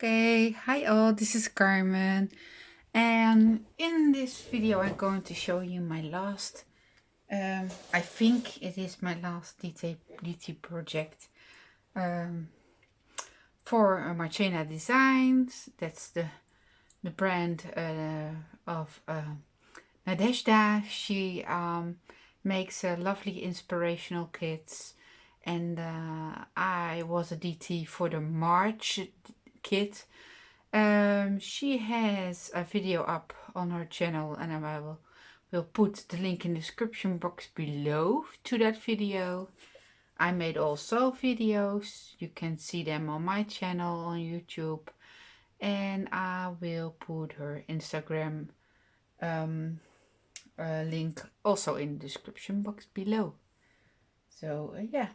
Okay, hi all, this is Carmen, and in this video I'm going to show you my last, I think it is my last DT project um, for Marchena Designs. That's the brand of Nadezdha. She makes lovely inspirational kits, and I was a DT for the March kit. She has a video up on her channel, and will put the link in the description box below to that video. I made also videos. You can see them on my channel on YouTube, and I will put her Instagram link also in the description box below. So yeah,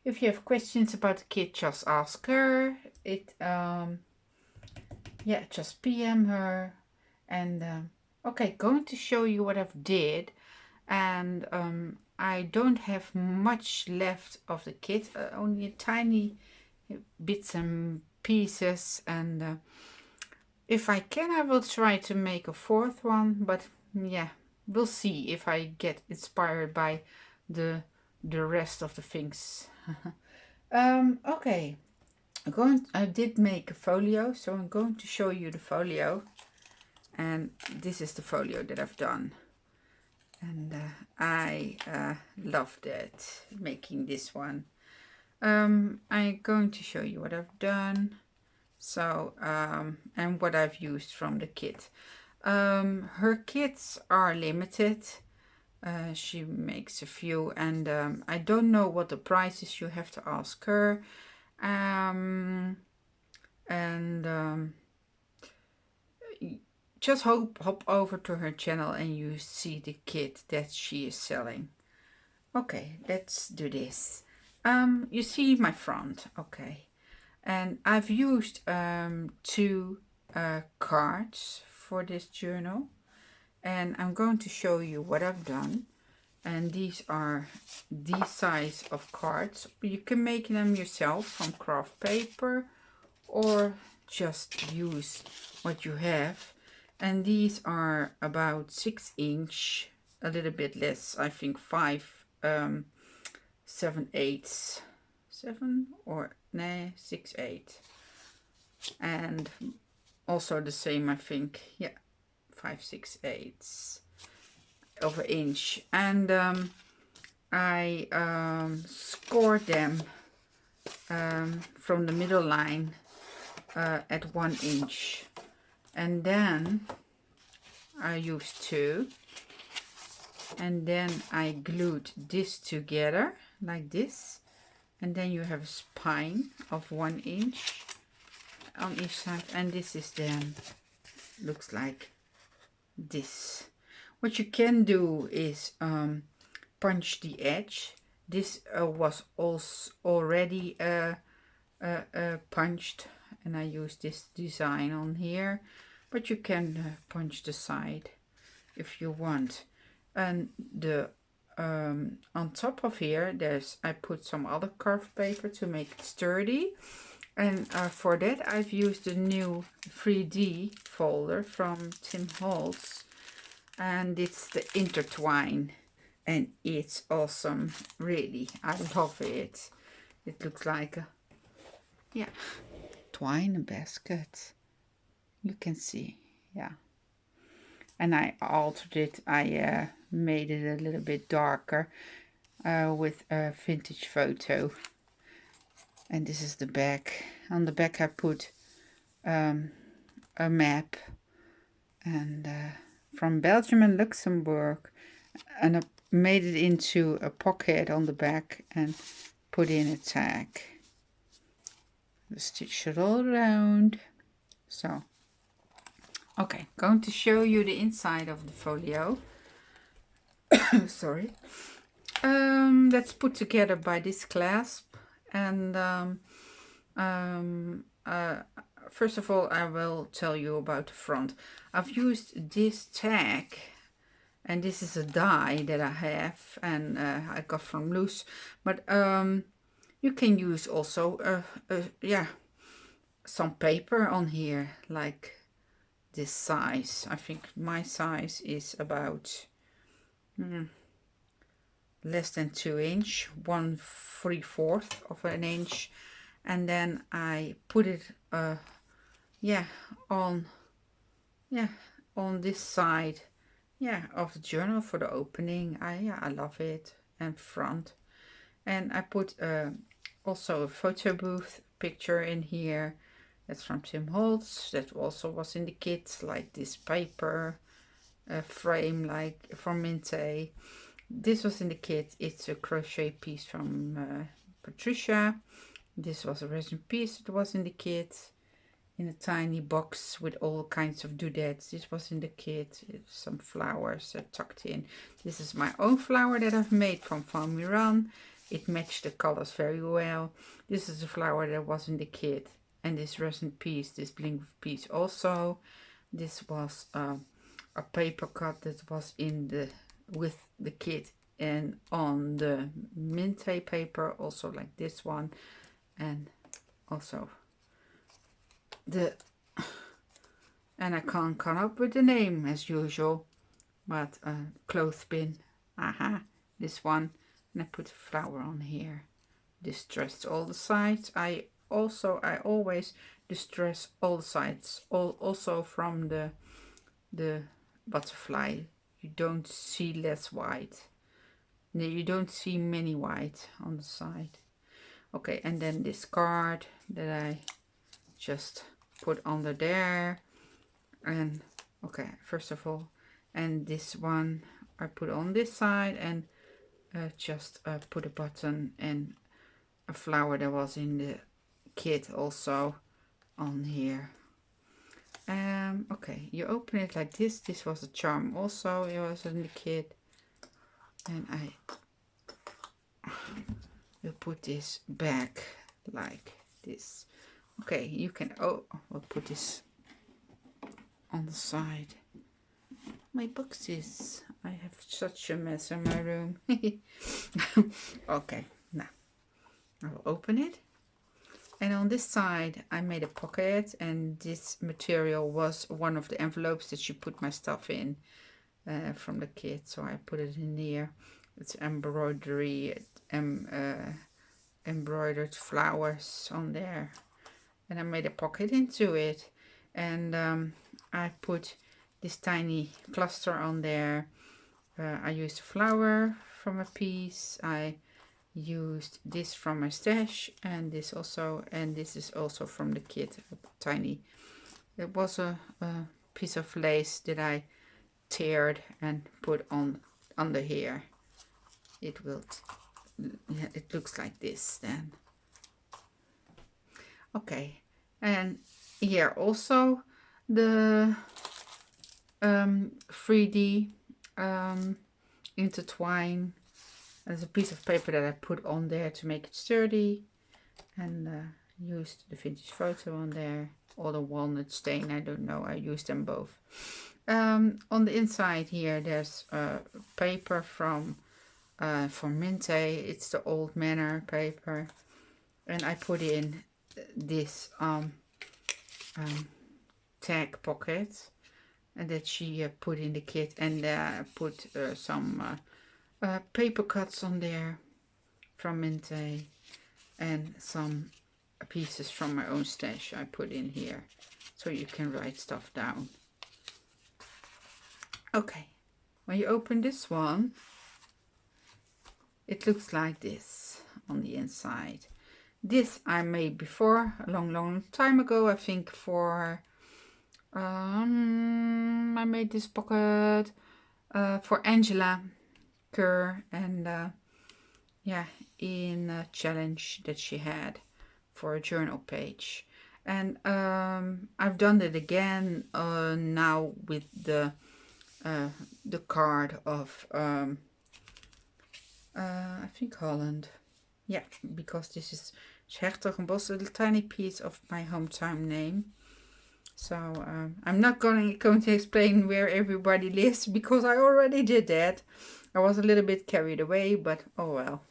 if you have questions about the kit, just ask her. Yeah, just PM her. And okay, going to show you what I've did. And I don't have much left of the kit, only a tiny bits and pieces. And if I can, I will try to make a fourth one. But yeah, we'll see if I get inspired by the rest of the things. Okay. I did make a folio, so I'm going to show you the folio, and this is the folio that I've done, and I loved it making this one. I'm going to show you what I've done, so and what I've used from the kit. Her kits are limited. She makes a few, and I don't know what the price is. You have to ask her. And just hop over to her channel and you see the kit that she is selling. Okay, let's do this. You see my front, okay, and I've used two cards for this journal, and I'm going to show you what I've done. And these are these size of cards. You can make them yourself from craft paper, or just use what you have. And these are about 6 inch, a little bit less, I think 7/8, 7 or no 6/8, and also the same, I think, yeah, 5/6 of an inch. And I scored them from the middle line at 1 inch, and then I used two, and then I glued this together like this, and then you have a spine of 1 inch on each side, and this is then looks like this. What you can do is punch the edge. This was also already punched, and I use this design on here, but you can punch the side if you want. And the on top of here, I put some other carved paper to make it sturdy, and for that I've used a new 3D folder from Tim Holtz, and it's the intertwine, and it's awesome, really. I love it. It looks like a, yeah, twine basket, you can see, yeah. And I altered it. I made it a little bit darker with a vintage photo. And this is the back. On the back I put a map, and from Belgium and Luxembourg, and I made it into a pocket on the back and put in a tag. Stitch it all around. So okay, going to show you the inside of the folio. Sorry. That's put together by this clasp, and first of all I will tell you about the front. I've used this tag, and this is a die that I have, and I got from Loose, but you can use also yeah, some paper on here, like this size. I think my size is about less than 2 inch, 1/3 of an inch, and then I put it yeah on on this side of the journal for the opening. I love it, and front. And I put also a photo booth picture in here. That's from Tim Holtz. That also was in the kit, like this paper frame, like from Minte. This was in the kit. It's a crochet piece from Patrizia. This was a resin piece that was in the kit, in a tiny box with all kinds of doodads. This was in the kit. Some flowers tucked in. This is my own flower that I've made from Farm Miran. It matched the colors very well. This is a flower that was in the kit. And this resin piece, this bling piece also. This was a paper cut that was in the with the kit and on the Minte paper, also like this one. And also and I can't come up with the name as usual, but clothespin, this one. And I put a flower on here. Distressed all the sides. I always distress all the sides, also from the butterfly. You don't see less white. You don't see many white on the side. Okay, and then this card that I just put under there. And okay, first of all, and this one I put on this side, and just put a button and a flower that was in the kit also on here. Okay, you open it like this. This was a charm also, it was in the kit. And you put this back like this. Okay, you can, we'll put this on the side. My boxes, I have such a mess in my room. Okay, now I'll open it. And on this side I made a pocket, and this material was one of the envelopes that you put my stuff in from the kit, so I put it in here. It's embroidery, embroidered flowers on there, and I made a pocket into it. And I put this tiny cluster on there. I used a flower from a piece. I used this from my stash, and this also, and this is also from the kit, a tiny, it was a piece of lace that I teared and put on under here. It will, it looks like this then. Okay, and here also the 3D intertwine. There's a piece of paper that I put on there to make it sturdy, and used the vintage photo on there, or the walnut stain, I don't know, I used them both. On the inside here there's paper from Minte. It's the Old Manor paper, and I put in this tag pocket, and that she put in the kit, and put some paper cuts on there from Minte, and some pieces from my own stash I put in here, so you can write stuff down. Okay, when you open this one, it looks like this on the inside. This I made before, a long time ago, I think, for I made this pocket for Angela Kerr, and yeah, in a challenge that she had for a journal page. And I've done it again now with the card of I think Holland. Yeah, because this is Hertogenbosch, a little tiny piece of my hometown name. So I'm not going to explain where everybody lives, because I already did that. I was a little bit carried away, but oh well.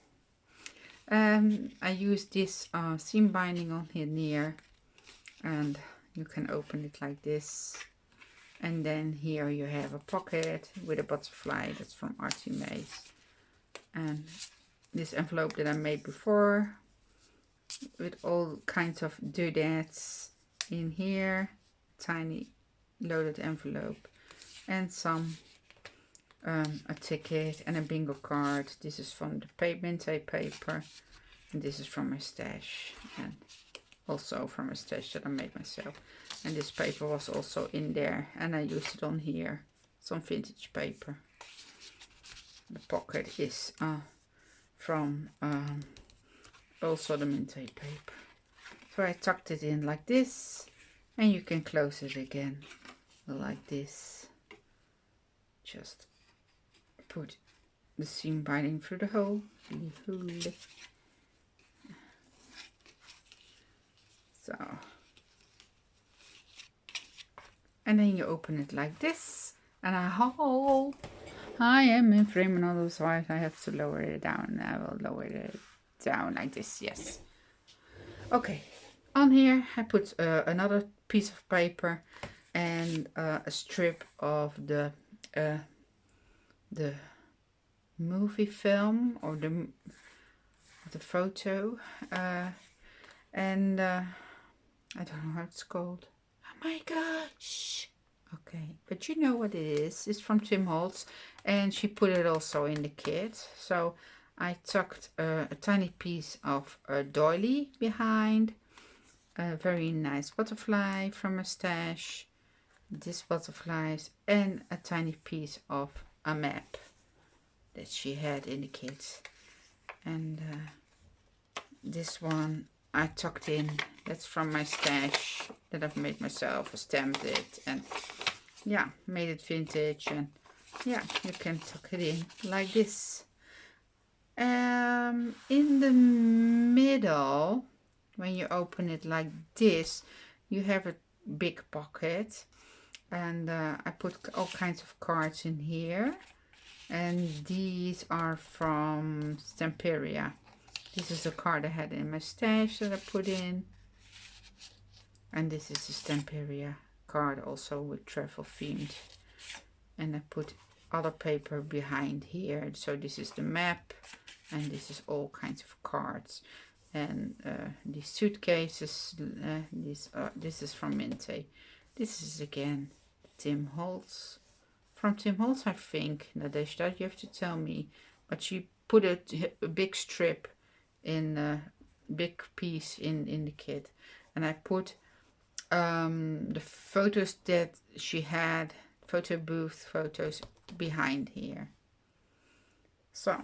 I used this seam binding on here, and you can open it like this. And then here you have a pocket with a butterfly. That's from Artie Maze. And this envelope that I made before with all kinds of doodads in here. Tiny loaded envelope. And some a ticket and a bingo card. This is from the Patrizia paper. And this is from my stash. And also from a stash that I made myself. And this paper was also in there, and I used it on here. Some vintage paper. The pocket is from also the Minté paper. So I tucked it in like this, and you can close it again like this. Just put the seam binding through the hole. So, and then you open it like this, and I am in frame and otherwise I have to lower it down. I will lower it down like this. Yes. Okay. On here I put another piece of paper and a strip of the movie film or the photo, and I don't know how it's called. Oh my gosh. Okay, but you know what it is. It's from Tim Holtz, and she put it also in the kit. So I tucked a tiny piece of a doily behind, a very nice butterfly from a stash, this butterflies, and a tiny piece of a map that she had in the kit. And this one I tucked in. That's from my stash that I've made myself. I stamped it and yeah, made it vintage, and yeah, you can tuck it in like this. In the middle, when you open it like this, you have a big pocket, and I put all kinds of cards in here, and these are from Stamperia. This is a card I had in my stash that I put in, and this is a Stamperia card also with travel themed, and I put other paper behind here. So this is the map, and this is all kinds of cards, and these suitcases, this is from Minté. This is again Tim Holtz, from Tim Holtz, I think. Nadezdha, you have to tell me, but she put a big strip in a big piece in the kit, and I put the photos that she had, photo booth photos, behind here. So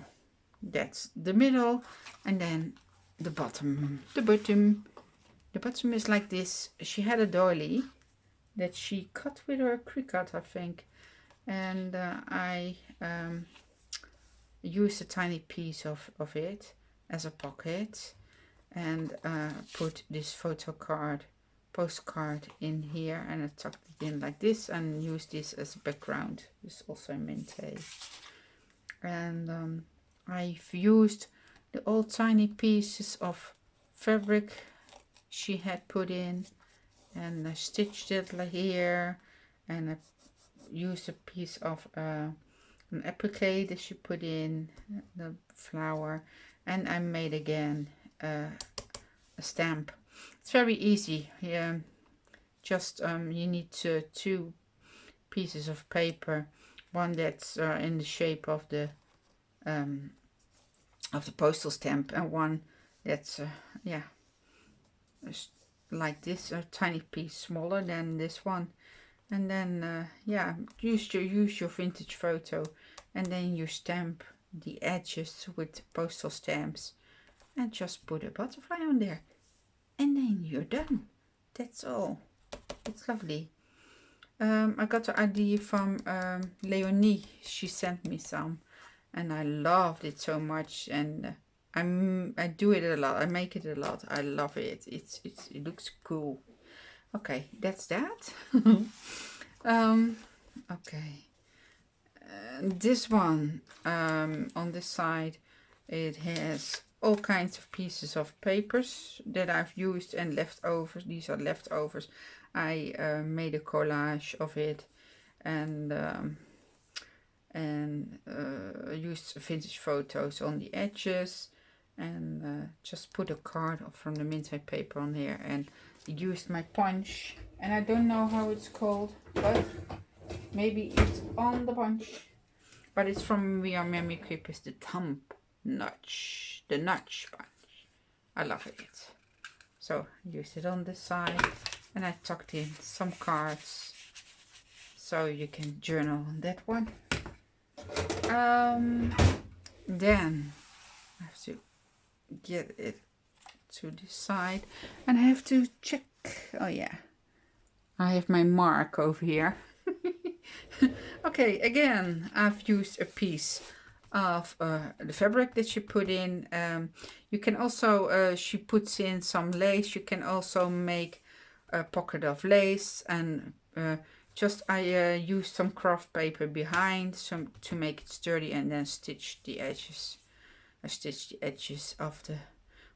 that's the middle, and then the bottom. The bottom is like this. She had a doily that she cut with her Cricut, I think, and I used a tiny piece of it as a pocket, and put this postcard in here, and I tucked it in like this and used this as a background. This is also Minté. And I've used the old tiny pieces of fabric she had put in, and I stitched it like here, and I used a piece of an applique that she put in the flower, and I made again a stamp. It's very easy. Yeah, just you need two pieces of paper, one that's in the shape of the postal stamp, and one that's yeah, like this, a tiny piece smaller than this one. And then yeah, use your vintage photo, and then you stamp the edges with postal stamps, and just put a butterfly on there, and then you're done. That's all. It's lovely. I got the idea from Leonie. She sent me some, and I loved it so much, and I do it a lot. I make it a lot. I love it. It looks cool. Okay, that's that. Okay. This one, on this side, it has all kinds of pieces of papers that I've used and leftovers. These are leftovers. I made a collage of it and used vintage photos on the edges, and just put a card from the mince paper on here, and used my punch, and I don't know how it's called, but maybe it's on the punch, but it's from We Are Memory Keepers, the thumb notch, the notch punch. I love it. So I used it on this side, and I tucked in some cards so you can journal on that one. Then I have to get it to the side, and I have to check. Oh yeah, I have my mark over here. Okay, again, I've used a piece of the fabric that she put in. You can also, she puts in some lace. You can also make a pocket of lace, and I used some craft paper behind to make it sturdy, and then stitch the edges. I stitched the edges of the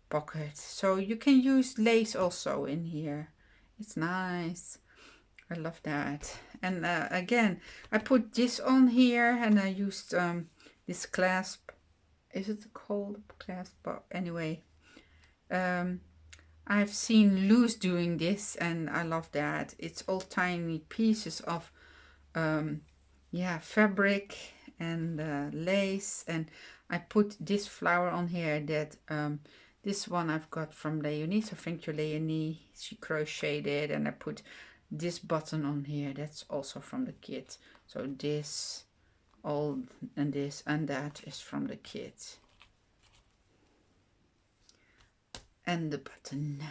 pocket. So you can use lace also in here. It's nice. I love that. And again, I put this on here, and I used this clasp. Is it called clasp? But anyway, I've seen Luz doing this, and I love that. It's all tiny pieces of fabric and lace, and I put this flower on here that this one I've got from Leonie. So thank you, Leonie. She crocheted it, and I put this button on here. That's also from the kit. So this, all, and this and that is from the kit. And the button.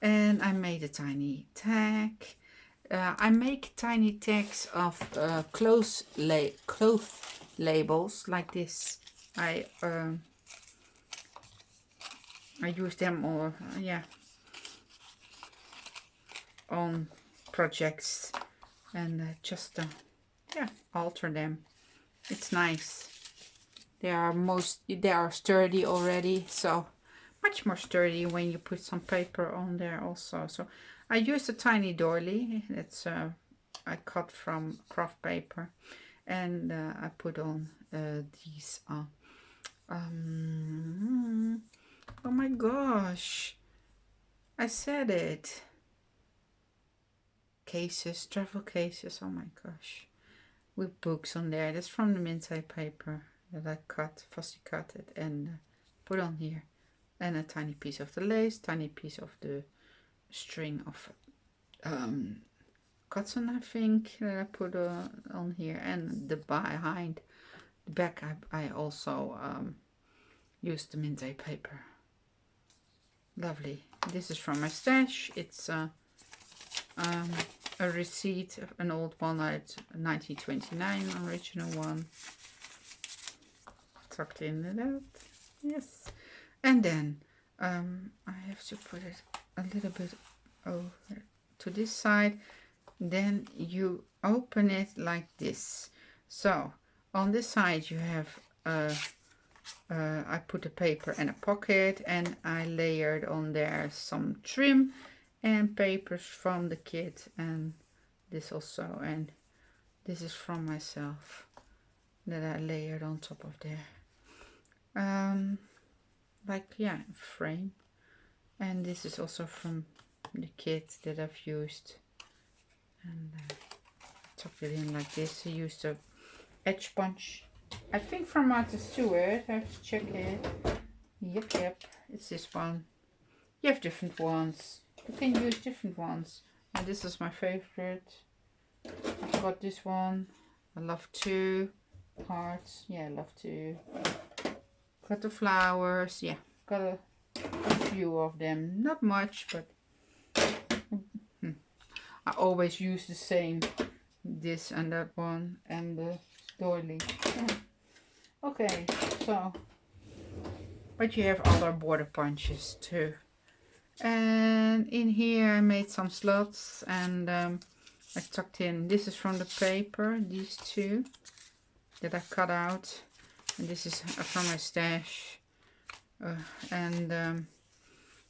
And I made a tiny tag. I make tiny tags of clothes labels like this. I use them, or on projects, and just alter them. It's nice. They are sturdy already, so much more sturdy when you put some paper on there also. So I used a tiny doily. It's I cut from craft paper, and I put on these. Oh my gosh! I said it. Cases, travel cases. Oh my gosh! With books on there. That's from the mince paper that I fussy cut it, and put on here. And a tiny piece of the lace, tiny piece of the string of cotton, I think, that I put on here, and the behind the back I also used the mince paper. Lovely. This is from my stash. It's a receipt of an old one, 1929 original one. Tucked in it out. Yes. And then I have to put it a little bit over to this side. Then you open it like this. So on this side you have I put a paper and a pocket, and I layered on there some trim and papers from the kit, and this also, and this is from myself that I layered on top of there. Frame, and this is also from the kit that I've used, and tucked it in like this. I used a edge punch, I think from Martha Stewart. I have to check it. Yep, it's this one. You have different ones, you can use different ones, and this is my favorite. I've got this one. I love two hearts. Yeah, I love two. Got the flowers. Yeah, got a few of them, not much, but I always use the same, this and that one, and the doily. Yeah. Okay, so, but you have other border punches too. And in here I made some slots, and I tucked in, this is from the paper, these two that I cut out, and this is from my stash. And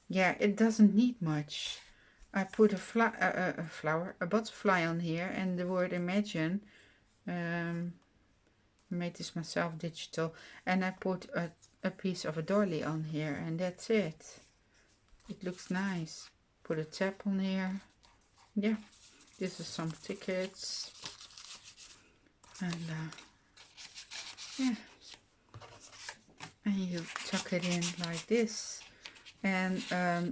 yeah, it doesn't need much. I put a butterfly on here, and the word imagine. Made this myself digital, and I put a piece of a dolly on here, and that's it. It looks nice. Put a tab on here. Yeah, this is some tickets, and yeah, and you tuck it in like this, and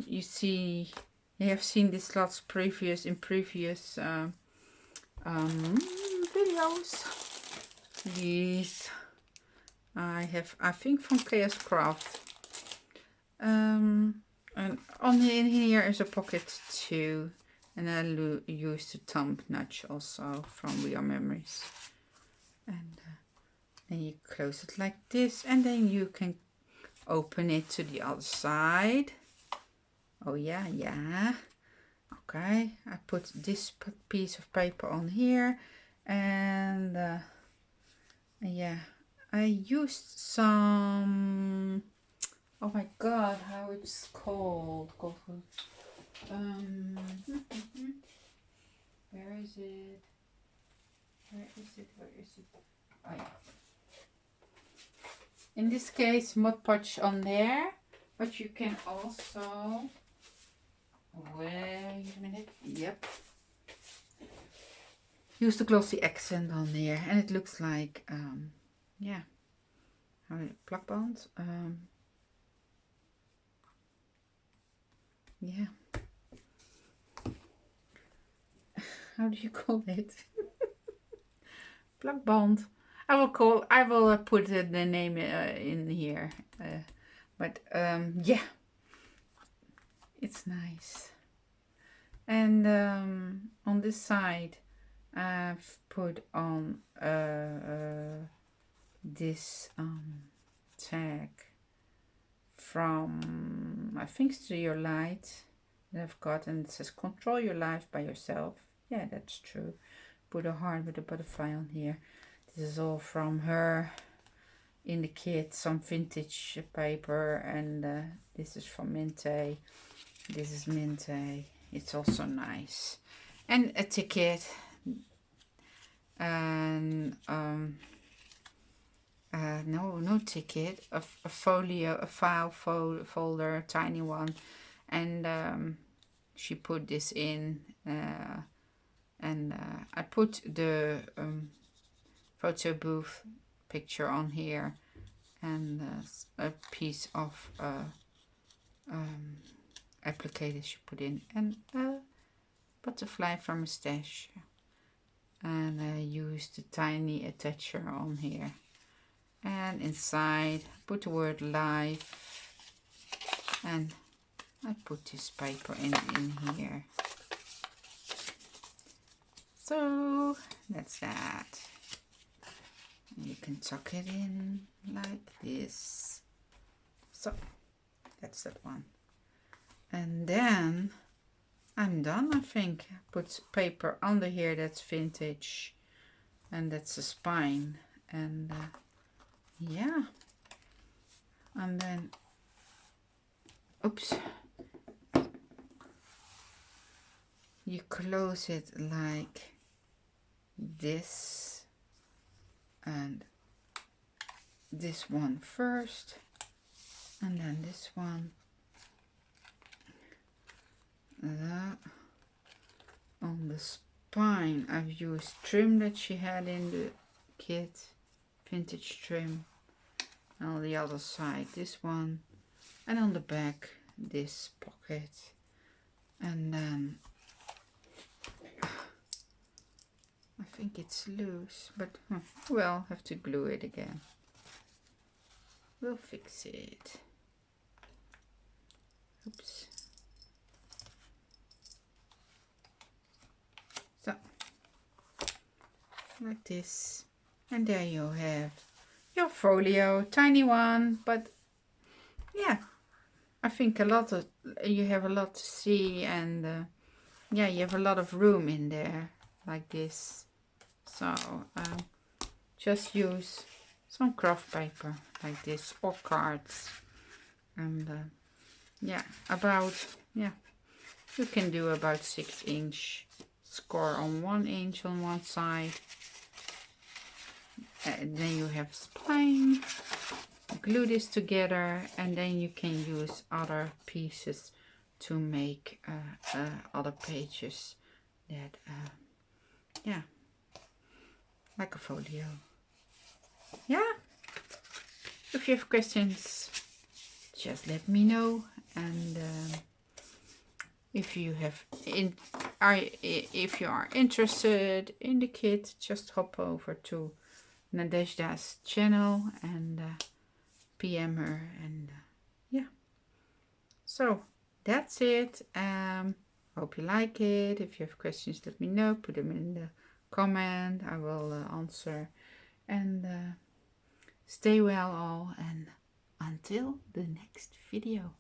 you see, you have seen this lots in previous videos. These I think from Chaos Craft. And in here is a pocket too, and I use the thumb nudge also from Real Memories. And then you close it like this, and then you can open it to the other side. Oh yeah, yeah. Okay, I put this piece of paper on here, and yeah, I used some, oh my god, how it's called. Where is it? Where is it? Oh yeah. In this case, Mod Podge on there, but you can also, wait a minute, yep, use the glossy accent on there, and it looks like, yeah, plug bond, yeah, how do you call it? Plug bond. I will put the name in here, but yeah, it's nice. And on this side I've put on this tag from, I think, Studio Light that I've got, and it says control your life by yourself. Yeah, that's true. Put a heart with a butterfly on here. This is all from her in the kit, some vintage paper, and this is from Minte. This is Minte. It's also nice. And a ticket, and no ticket, a folio, a file folder, a tiny one, and she put this in, and I put the photo booth picture on here, and a piece of applicator she put in, and a butterfly from a stash, and I used the tiny attacher on here, and inside put the word life, and I put this paper in here. So that's that. And you can tuck it in like this. So that's that one. And then I'm done, I think. Put paper under here that's vintage, and that's the spine, and yeah, and then oops, you close it like this, and this one first, and then this one. On the spine I've used trim that she had in the kit, vintage trim. And on the other side this one, and on the back this pocket, and then I think it's loose, but we'll have to glue it again. We'll fix it. Oops. So, like this, and there you have your folio, tiny one, but yeah, I think you have a lot to see, and yeah, you have a lot of room in there like this. So just use some craft paper like this, or cards, And yeah, about, yeah, you can do about 6-inch score on 1 inch on one side. And then you have spline. Glue this together, and then you can use other pieces to make other pages that, yeah, like a folio. Yeah, if you have questions, just let me know. And if you have if you are interested in the kit, just hop over to Nadezdha's channel and PM her. And yeah, so that's it. Hope you like it. If you have questions, let me know. Put them in the comment. I will answer. And stay well all, and until the next video.